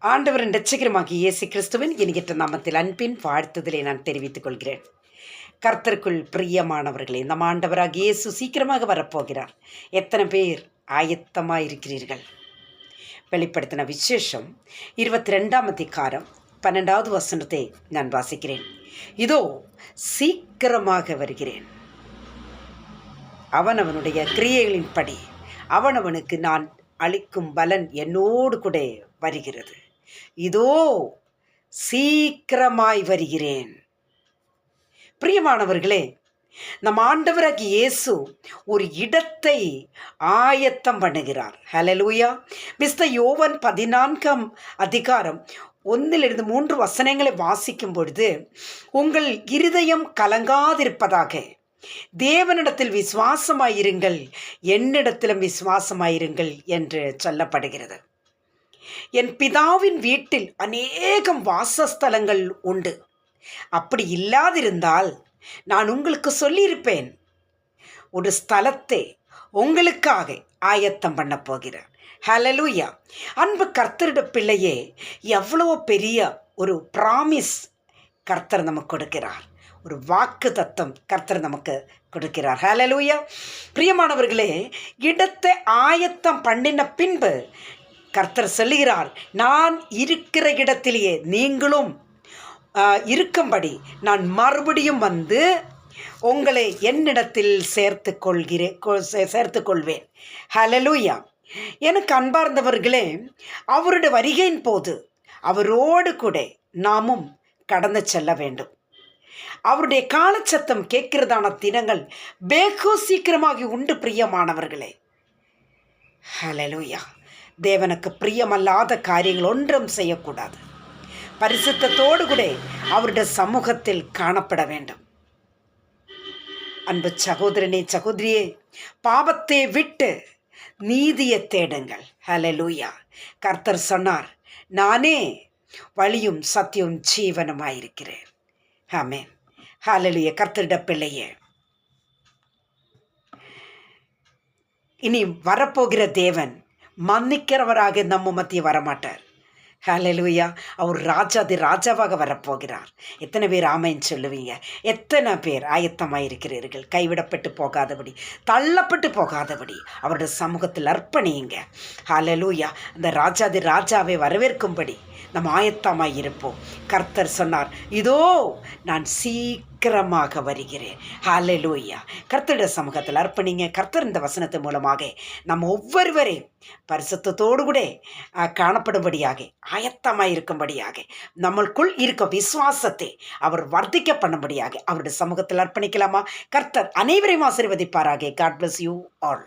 ஆண்டவரின் இரட்சகருமாகிய இயேசு கிறிஸ்துவின் இனியற்ற நாமத்தில் அன்பின் வாழ்த்துதலை நான் தெரிவித்துக் கொள்கிறேன். கர்த்தருக்குள் பிரியமானவர்களே, நம் ஆண்டவராகிய இயேசு சீக்கிரமாக வரப்போகிறார். எத்தனை பேர் ஆயத்தமாக இருக்கிறீர்கள்? வெளிப்படுத்தின விசேஷம் 22ஆம் அதிகாரம் 12வது வசனத்தை நான் வாசிக்கிறேன். இதோ சீக்கிரமாக வருகிறேன், அவனவனுடைய கிரியைகளின்படி அவனவனுக்கு நான் அளிக்கும் பலன் என்னோடு கூட வருகிறது. இதோ சீக்கிரமாய் வருகிறேன். பிரியமானவர்களே, நம் ஆண்டவராகிய இயேசு ஒரு இடத்தை ஆயத்தம் பண்ணுகிறார். ஹல்லேலூயா. மிஸ்டர் யோவான் 14ஆம் அதிகாரம் 1-3 வசனங்களை வாசிக்கும் பொழுது, உங்கள் இருதயம் கலங்காதிருப்பதாக, தேவனிடத்தில் விசுவாசமாயிருங்கள், என்னிடத்திலும் விசுவாசமாயிருங்கள் என்று சொல்லப்படுகிறது. என் பிதாவின் வீட்டில் அநேகம் வாசஸ்தலங்கள் உண்டு. அப்படி இல்லாதிருந்தால் நான் உங்களுக்கு சொல்லியிருப்பேன். ஒரு ஸ்தலத்தை உங்களுக்காக ஆயத்தம் பண்ண போகிறார். ஹல்லேலூயா. அன்பு கர்த்தருடைய பிள்ளையே, எவ்வளோ பெரிய ஒரு ப்ராமிஸ் கர்த்தர் நமக்கு கொடுக்கிறார். ஒரு வாக்கு தத்தம் கர்த்தர் நமக்கு கொடுக்கிறார். ஹல்லேலூயா. பிரியமானவர்களே, இடத்தை ஆயத்தம் பண்ணின பின்பு கர்த்தர் சொல்லுகிறார், நான் இருக்கிற இடத்திலேயே நீங்களும் இருக்கும்படி நான் மறுபடியும் வந்து உங்களை என்னிடத்தில் சேர்த்து கொள்வேன். ஹல்லேலூயா. எனக்கு அன்பார்ந்தவர்களே, அவருடைய வருகையின் போது அவரோடு கூட நாமும் கடந்து செல்ல வேண்டும். அவருடைய காலச்சத்தம் கேட்கிறதான தினங்கள் வெகு சீக்கிரமாகி உண்டு. பிரியமானவர்களே, ஹல்லேலூயா. தேவனுக்கு பிரியமல்லாத காரியங்கள் ஒன்றும் செய்யக்கூடாது. பரிசுத்தத்தோடு கூட அவருடைய சமூகத்தில் காணப்பட வேண்டும். அன்பு சகோதரனே, சகோதரியே, பாவத்தை விட்டு நீதியை தேடுங்கள். ஹல்லேலூயா. கர்த்தர் சொன்னார், நானே வழியும் சத்தியம் ஜீவனுமாயிருக்கிறேன். ஆமென். ஹல்லேலூயா. கர்த்தருடைய பிள்ளையே, இனி வரப்போகிற தேவன் மன்னிக்கிறவராக நம்ம மத்திய வரமாட்டார். ஹல்லேலூயா. அவர் ராஜாவாக வரப்போகிறார். எத்தனை பேர் ஆமைன்னு சொல்லுவீங்க? எத்தனை பேர் ஆயத்தமாக இருக்கிறீர்கள்? கைவிடப்பட்டு போகாதபடி, தள்ளப்பட்டு போகாதபடி அவருடைய சமூகத்தில் அர்ப்பணியுங்க. ஹல்லேலூயா. அந்த ராஜாவை வரவேற்கும்படி நம்ம ஆயத்தமாக இருப்போம். கர்த்தர் சொன்னார், இதோ நான் சீக்கிரமாக வருகிறேன். ஹல்லேலூயா. கர்த்தருடைய சமூகத்தில் அர்ப்பணிங்க. கர்த்தர் இந்த வசனத்தின் மூலமாக நம்ம ஒவ்வொருவரையும் பரிசுத்தத்தோடு கூட காணப்படும்படியாக, ஆயத்தமாக இருக்கும்படியாக, நம்மளுக்குள் இருக்க விசுவாசத்தை அவர் வர்த்திக்க பண்ணும்படியாக அவருடைய சமூகத்தில் அர்ப்பணிக்கலாமா? கர்த்தர் அனைவரையும் ஆசீர்வதிப்பாராக. God bless you all.